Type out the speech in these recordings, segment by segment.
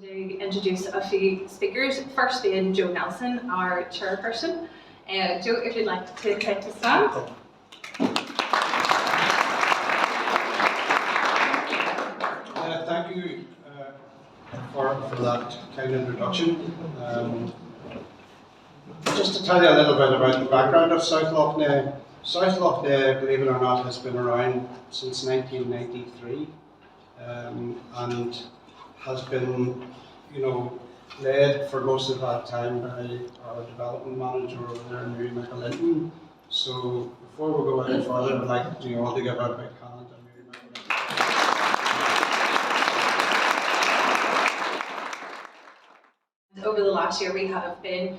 to introduce a few speakers, first being Joe Nelson, our chairperson. Joe, if you'd like to take the stand. Thank you for that kind introduction. Just to tell you a little bit about the background of South Lough Neagh. South Lough Neagh, believe it or not, has been around since 1993 and has been, led for most of that time by our development manager over there in McAlinden. So before we go any further, I'd like you all to give a big hand to McAlinden. Over the last year, we have been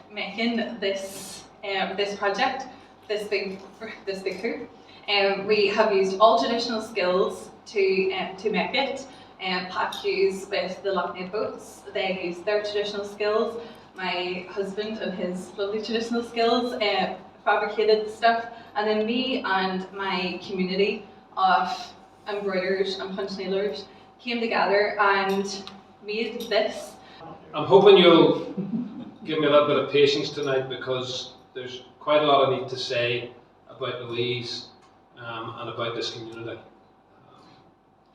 making this project, this big hoop. We have used all traditional skills to make it. Pat used with the Lough Neagh boats. They used their traditional skills. My husband and his lovely traditional skills fabricated the stuff, and then me and my community of embroiderers and punch nailers came together and made this. I'm hoping you'll give me a little bit of patience tonight, because there's quite a lot I need to say about Louise and about this community.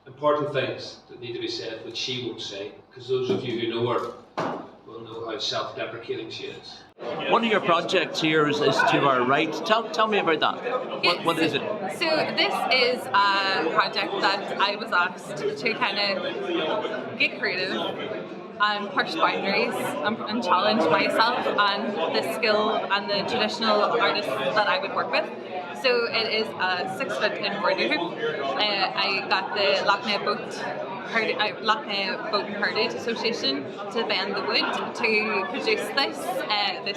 Important things that need to be said, which she won't say, because those of you who know her will know how self-deprecating she is. One of your projects here is to our right. Tell me about that. What is it? So this is a project that I was asked to kind of get creative and push boundaries and challenge myself and the skill and the traditional artists that I would work with. So it is a 6-foot embroidery hoop. I got the Lough Neagh Boat and Heritage Association to bend the wood to produce this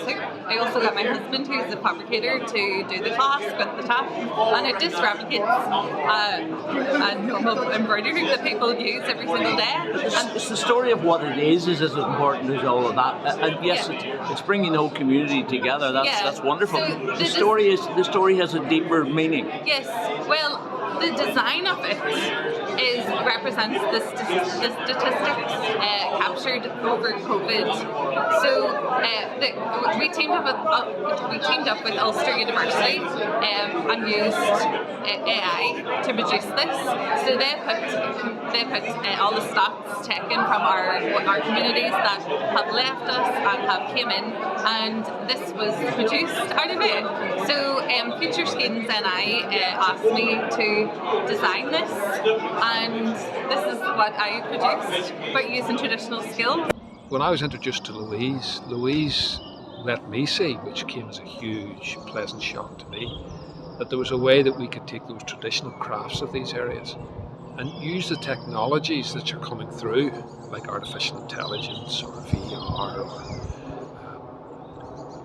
hoop. I also got my husband, who's the fabricator, to do the clasp with the top, and it just replicates a normal embroidery hoop that people use every single day. It's the story of what it is as important as all of that. And yes, it's bringing the whole community together. That's wonderful. So the story has a deeper meaning. Yes. Well, the design of it represents the statistics captured over COVID. So we teamed up with Ulster University and used AI to produce this. So they put all the stats taken from our communities that have left us and have came in, and this was produced out of it. So Future Skins and I asked me to design this, and this is what I produced, but using traditional skills. When I was introduced to Louise let me see, which came as a huge, pleasant shock to me, that there was a way that we could take those traditional crafts of these areas and use the technologies that are coming through, like artificial intelligence or VR or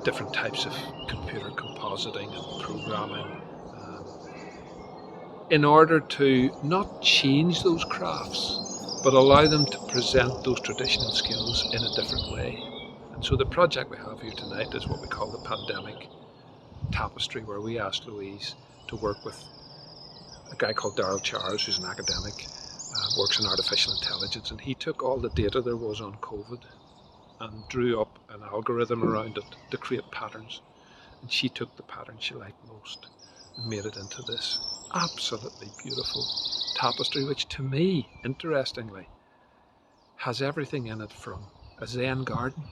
different types of computer compositing and programming, in order to not change those crafts, but allow them to present those traditional skills in a different way. And so the project we have here tonight is what we call the Pandemic Tapestry, where we asked Louise to work with a guy called Darryl Charles, who's an academic, works in artificial intelligence, and he took all the data there was on COVID and drew up an algorithm around it to create patterns. And she took the pattern she liked most and made it into this absolutely beautiful tapestry, which to me, interestingly, has everything in it from a Zen garden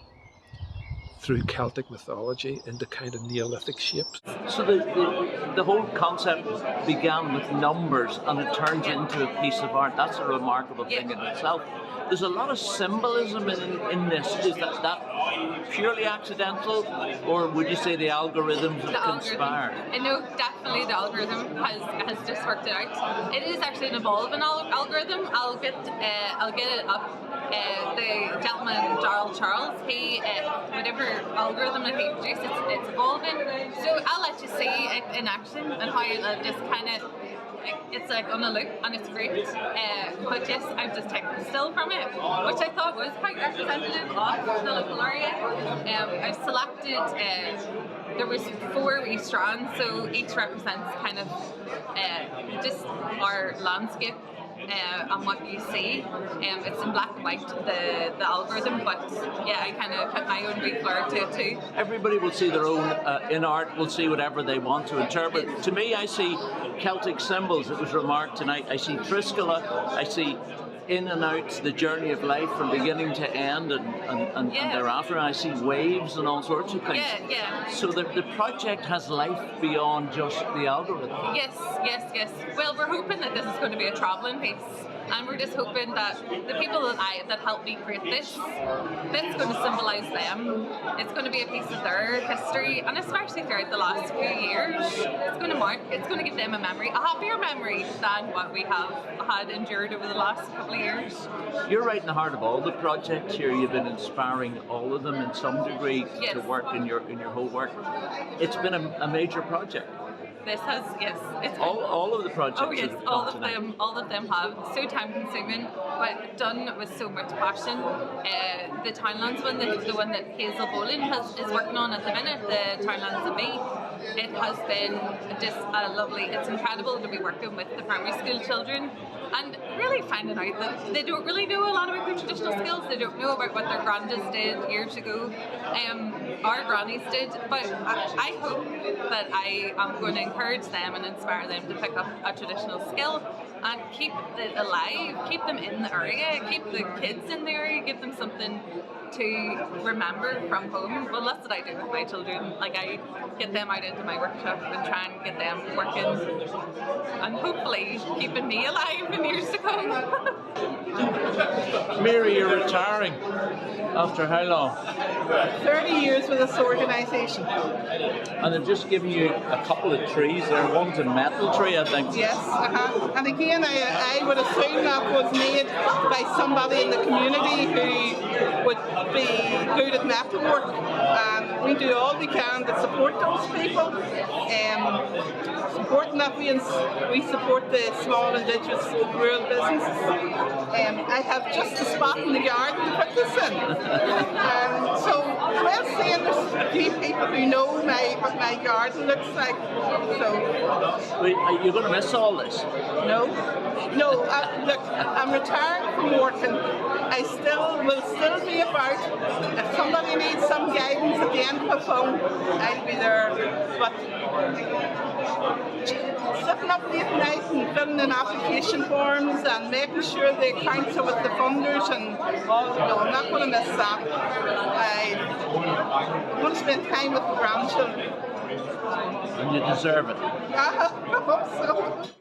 through Celtic mythology into kind of Neolithic shapes. So the whole concept began with numbers and it turns into a piece of art. That's a remarkable thing in itself. There's a lot of symbolism in this. Is that purely accidental, or would you say the algorithms have conspired? No, definitely the algorithm has just worked it out. It is actually an evolving algorithm. I'll get it up. The gentleman, Darryl Charles, he whatever algorithm that he produced, it's evolving. So I'll let you see it in action and how it'll just kind of, it's like on a loop, and it's great. But yes, I've just taken a still from it, which I thought was quite representative of the local area. I've selected, there was 4 wee strands, so each represents kind of just our landscape and what you see. It's in black and white, the algorithm, but yeah, I kind of put my own wee flair to it too. Everybody will see their own, in art, will see whatever they want to interpret. To me, I see Celtic symbols, it was remarked tonight. I see Triscola, I see in and out the journey of life from beginning to end and thereafter. I see waves and all sorts of things. Yeah. So the project has life beyond just the algorithm. Yes. Well, we're hoping that this is going to be a travelling piece, and we're just hoping that the people that helped me create this is going to symbolise them. It's going to be a piece of their history, and especially throughout the last few years, it's going to give them a happier memory than what we have had endured over the last couple of years. You're right in the heart of all the projects here. You've been inspiring all of them in some degree to work in your whole work. It's been a major project. This has, yes. It's all of the projects. Oh yes, that have all come of tonight. them. All of them have so time consuming, but done with so much passion. The Townlands one, the one that Hazel Boland is working on at the minute, the Townlands of Me. It has been just a lovely. It's incredible to be working with the primary school children and really finding out that they don't really know a lot about their traditional skills. They don't know about what their grandas did years ago. Our grannies did, but I hope that I am going to encourage them and inspire them to pick up a traditional skill and keep it alive, keep them in the area, keep the kids in the area, give them something to remember from home. Well, that's what I do with my children. Like, I get them out into my workshop and try and get them working and hopefully keeping me alive in years to come. Mary, you're retiring. After how long? 30 years with this organisation. And they've just given you a couple of trees there. One's a metal tree, I think. Yes, and again, I would assume that was made by somebody in the community who would be good at metalwork. And we do all we can to support those people. Supporting that we support the small indigenous rural businesses. I have just a spot in the garden to put this in. So well saying there's a few people who know what my garden looks like. So You're going to miss all this? No. Look, I'm retired from working. I will still be about. If somebody needs some guidance at the end of a phone, I'll be there. But sitting up late night and filling in application forms and making sure the accounts are with the funders and all, no, I'm not going to miss that. I'm going to spend time with the grandchildren. And you deserve it. I hope so.